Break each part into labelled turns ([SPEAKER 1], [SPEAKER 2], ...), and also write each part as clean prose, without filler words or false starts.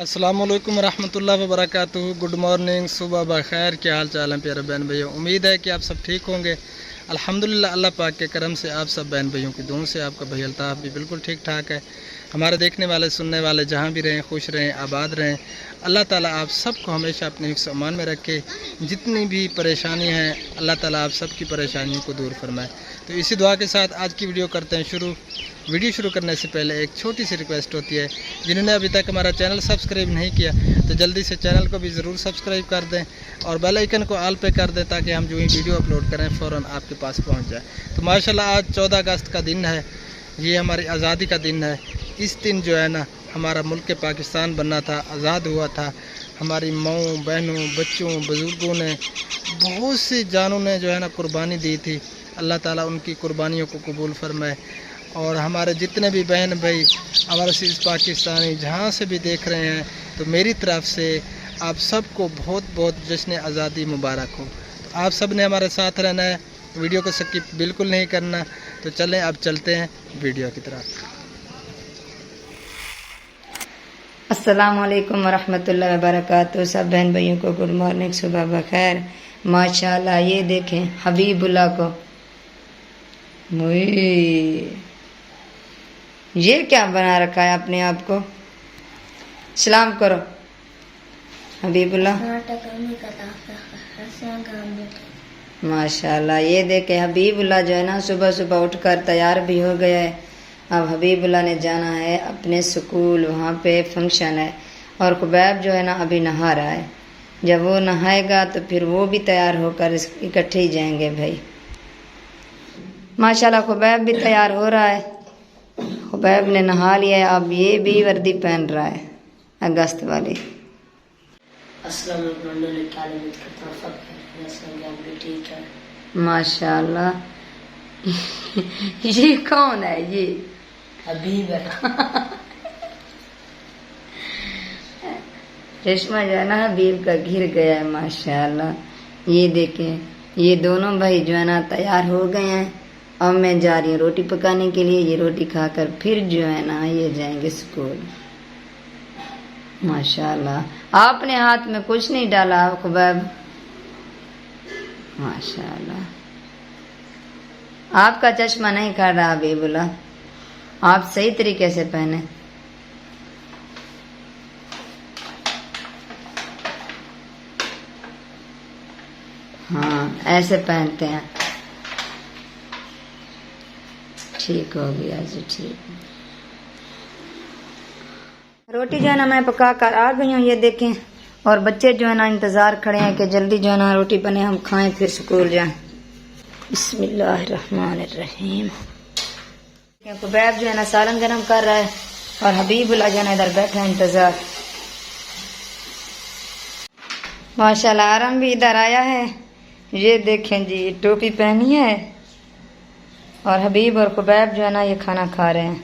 [SPEAKER 1] अस्सलामुअलैकुम रहमतुल्लाहि व बरकातुहू। गुड मॉर्निंग, सुबह बखैर। क्या हाल चाल है प्यारे बहन भाइयों। उम्मीद है कि आप सब ठीक होंगे। अल्हम्दुलिल्लाह, अल्लाह पाक के करम से आप सब बहन भाइयों की दुआओं से आपका भाई अल्ताफ़ भी बिल्कुल ठीक ठाक है। हमारे देखने वाले सुनने वाले जहाँ भी रहें, खुश रहें, आबाद रहें। अल्लाह ताला आप सबको हमेशा अपने हिफ्ज़ अमान में रखे। जितनी भी परेशानी हैं, अल्लाह ताला आप सब की परेशानियों को दूर फरमाए। तो इसी दुआ के साथ आज की वीडियो करते हैं शुरू। वीडियो शुरू करने से पहले एक छोटी सी रिक्वेस्ट होती है, जिन्होंने अभी तक हमारा चैनल सब्सक्राइब नहीं किया तो जल्दी से चैनल को भी ज़रूर सब्सक्राइब कर दें और बेल आइकन को ऑल पे कर दें, ताकि हम जो ही वीडियो अपलोड करें फ़ौरन आपके पास पहुंच जाए। तो माशाल्लाह आज 14 अगस्त का दिन है, ये हमारी आज़ादी का दिन है। इस दिन जो है ना, हमारा मुल्क पाकिस्तान बनना था, आज़ाद हुआ था। हमारी माओं, बहनों, बच्चों, बुज़ुर्गों ने, बहुत सी जानों ने जो है ना कुर्बानी दी थी। अल्लाह ताला उनकी कुर्बानियों को कबूल फरमाए। और हमारे जितने भी बहन भाई हमारे इस पाकिस्तानी जहाँ से भी देख रहे हैं, तो मेरी तरफ से आप सबको बहुत बहुत जश्न आज़ादी मुबारक हो। तो आप सब ने हमारे साथ रहना है, वीडियो को स्किप बिल्कुल नहीं करना। तो चलें अब चलते हैं वीडियो की तरफ।
[SPEAKER 2] अस्सलाम वालेकुम वरहमतुल्लाहि वबरकातुहू। सब बहन भाइयों को गुड मॉर्निंग, सुबह बखैर। माशाल्लाह, ये देखें हबीबुल्लाह को। ये क्या बना रखा है अपने आप को। सलाम करो हबीबुल्लाह। माशाल्लाह, ये देखे हबीबुल्लाह जो है ना, सुबह सुबह उठकर तैयार भी हो गया है। अब हबीबुल्लाह ने जाना है अपने स्कूल, वहाँ पे फंक्शन है। और खुबैब जो है ना अभी नहा रहा है। जब वो नहाएगा तो फिर वो भी तैयार होकर इकट्ठे ही जाएंगे भाई। माशाल्लाह, खुबैब भी तैयार हो रहा है। खुबैब ने नहा लिया है, अब ये भी वर्दी पहन रहा है अगस्त वाली। माशाल्लाह, ये कौन है? ये हबीब है। रेशमा जो है ना हबीब का घिर गया है। माशाल्लाह, ये देखें, ये दोनों भाई जो है ना तैयार हो गए हैं। अब मैं जा रही हूँ रोटी पकाने के लिए। ये रोटी खाकर फिर जो है ना ये जाएंगे स्कूल। माशाल्लाह, आपने हाथ में कुछ नहीं डाला खुबैब। माशाल्लाह, आपका चश्मा नहीं खा रहा हबीबुल्लाह, आप सही तरीके से पहने। हाँ, ऐसे पहनते हैं। ठीक हो गया जी, ठीक। रोटी जो है ना मैं पका कर आ गई हूँ, ये देखें। और बच्चे जो है ना इंतजार खड़े हैं कि जल्दी जो है ना रोटी बने, हम खाएं फिर स्कूल जाएं। बिस्मिल्लाहिर्रहमानिर्रहीम। खुबैब जो है ना सालन गरम कर रहा है और हबीबुल्लाह जो है ना इधर बैठा है इंतजार। माशाल्लाह, आराम भी इधर आया है। ये देखें जी, टोपी पहनी है और हबीब और खुबैब जो है ना ये खाना खा रहे हैं।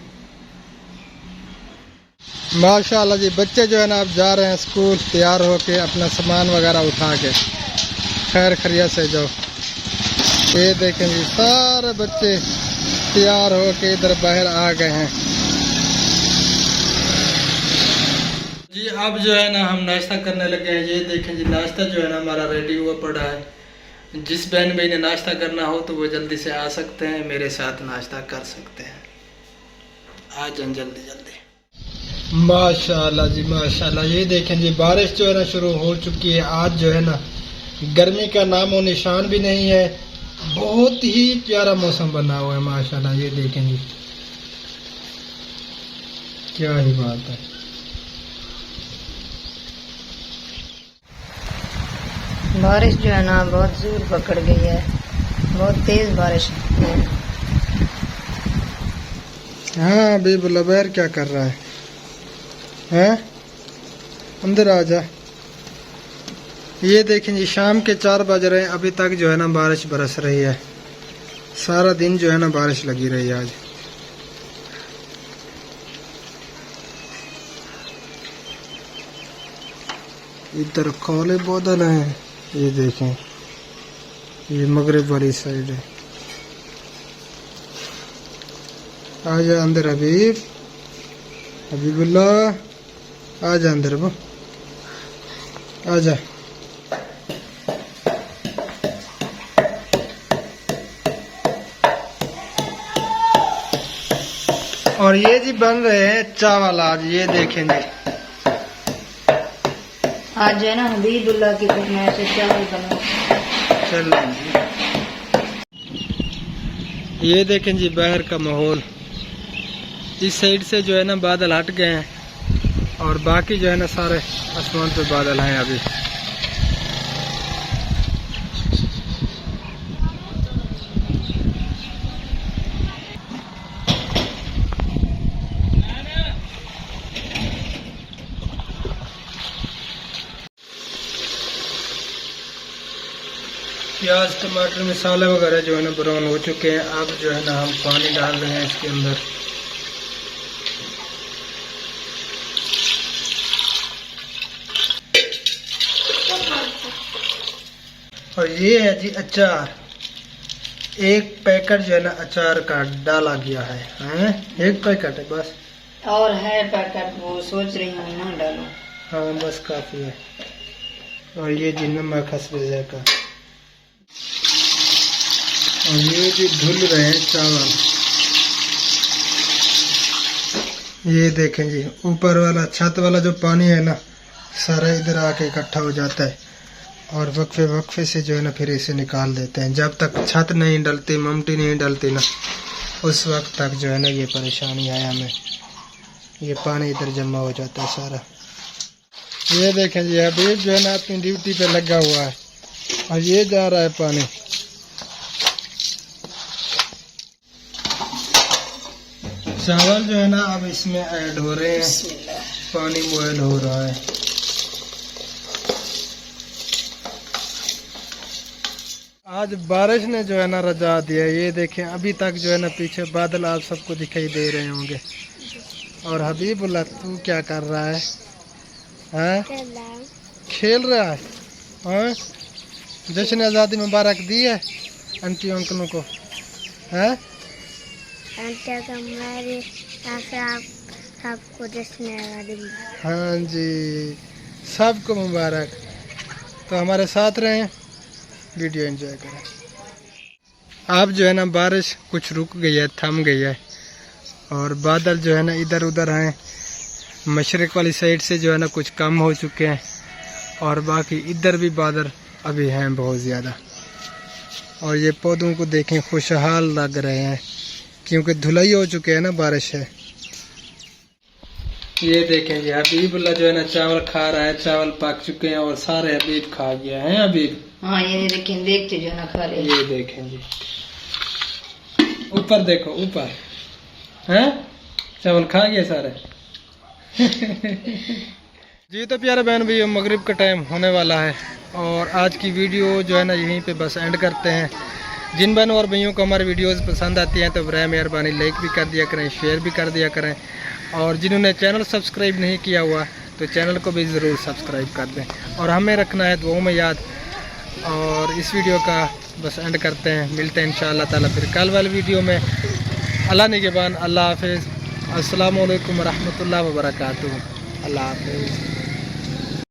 [SPEAKER 1] माशाल्लाह जी, बच्चे जो है ना अब जा रहे हैं स्कूल, तैयार होके अपना सामान वगैरह उठा के खैर खैरियत से जाओ। ये देखें जी, सारे बच्चे तैयार होके इधर बाहर आ गए हैं जी। अब जो है ना हम नाश्ता करने लगे हैं। ये देखें जी, नाश्ता जो है ना हमारा रेडी हुआ पड़ा है। जिस बहन भाई ने नाश्ता करना हो तो वो जल्दी से आ सकते हैं, मेरे साथ नाश्ता कर सकते हैं। आ जाएं जल्दी जल्दी। माशाल्लाह जी माशाल्लाह, ये देखें जी, बारिश जो है ना शुरू हो चुकी है। आज जो है ना गर्मी का नामो निशान भी नहीं है। बहुत ही प्यारा मौसम बना हुआ है माशाल्लाह। ये देखें जी, क्या ही बात है।
[SPEAKER 2] बारिश जो है ना बहुत जोर पकड़ गई है, बहुत तेज बारिश है।
[SPEAKER 1] हाँ हबीबुल्लाह, बैर क्या कर रहा है? हैं, अंदर आ जा। ये देखें जी, शाम के 4 बज रहे हैं, अभी तक जो है ना बारिश बरस रही है। सारा दिन जो है ना बारिश लगी रही है आज। इधर काले बादल हैं, ये देखें, ये मगरिब वाली साइड है। आ जा अंदर हबीब, हबीबुल्लाह। आजा अंदर वो, आजा। और ये जी बन रहे हैं चावल आज, ये देखें जी।
[SPEAKER 2] आज जो है ना हबीबुल्लाह की फरमाइश से चावल बना।
[SPEAKER 1] चलो ये देखें जी बाहर का माहौल। इस साइड से जो है ना बादल हट गए हैं और बाकी जो है ना सारे आसमान पे बादल हैं अभी। प्याज टमाटर मसाले वगैरह जो है ना ब्राउन हो चुके हैं। अब जो है ना हम पानी डाल रहे हैं इसके अंदर। और ये है जी अचार। एक पैकेट जो है ना अचार का डाला गया है, हैं? एक पैकेट है बस।
[SPEAKER 2] और है पैकेट, वो सोच रही हूँ ना डालूं।
[SPEAKER 1] हाँ बस काफी है। और ये जी नमक हस्बे का। और ये भी धुल रहे हैं चावल। ये देखें जी ऊपर वाला छत वाला जो पानी है ना सारा इधर आके इकट्ठा हो जाता है और वक्फे वक्फे से जो है ना फिर इसे निकाल देते हैं। जब तक छत नहीं डलती, ममटी नहीं डलती ना, उस वक्त तक जो है ना ये परेशानी है हमें। ये पानी इधर जमा हो जाता है सारा। ये देखें जी हबीब जो है ना अपनी ड्यूटी पे लगा हुआ है और ये जा रहा है पानी। चावल जो है ना अब इसमें ऐड हो रहे हैं, पानी बॉयल हो रहा है। आज बारिश ने जो है ना रजा दिया। ये देखें अभी तक जो है ना पीछे बादल आप सबको दिखाई दे रहे होंगे। और हबीबुल्लाह तू क्या कर रहा है? हैं? खेल रहा है। हैं? जश्न आज़ादी मुबारक दी है आंटी अंकलों को? हैं?
[SPEAKER 2] सबको जश्न आज़ादी मुबारक।
[SPEAKER 1] हाँ जी सबको मुबारक। तो हमारे साथ रहें, वीडियो एंजॉय करें। अब जो है ना बारिश कुछ रुक गई है, थम गई है और बादल जो है ना इधर उधर हैं। मशरक़ वाली साइड से जो है ना कुछ कम हो चुके हैं और बाकी इधर भी बादल अभी हैं बहुत ज़्यादा। और ये पौधों को देखें खुशहाल लग रहे हैं क्योंकि धुलाई हो चुके हैं ना बारिश है। ये देखें जी हबीबुल्लाह जो है ना चावल खा रहा है। चावल पक चुके हैं और सारे हबीब खा गया है। हबीब
[SPEAKER 2] हाँ ये देखें, देखते जो ना खा रहे।
[SPEAKER 1] ये देखें जी ऊपर देखो, ऊपर हैं चावल खा गए सारे। जी तो प्यारे बहन भैया मगरिब का टाइम होने वाला है और आज की वीडियो जो है ना यहीं पे बस एंड करते हैं। जिन बहनों और भैयों को हमारी वीडियोस पसंद आती हैं तो बराए मेहरबानी लाइक भी कर दिया करें, शेयर भी कर दिया करें और जिन्होंने चैनल सब्सक्राइब नहीं किया हुआ तो चैनल को भी ज़रूर सब्सक्राइब कर दें और हमें रखना है दुआओं में याद। और इस वीडियो का बस एंड करते हैं, मिलते हैं इंशाअल्लाह ताला फिर कल वाली वीडियो में। अल्लाह निगहबान, अल्लाह हाफिज़, अस्सलामु अलैकुम रहमतुल्लाहि व बरकातुहू। अल्लाह हाफिज़।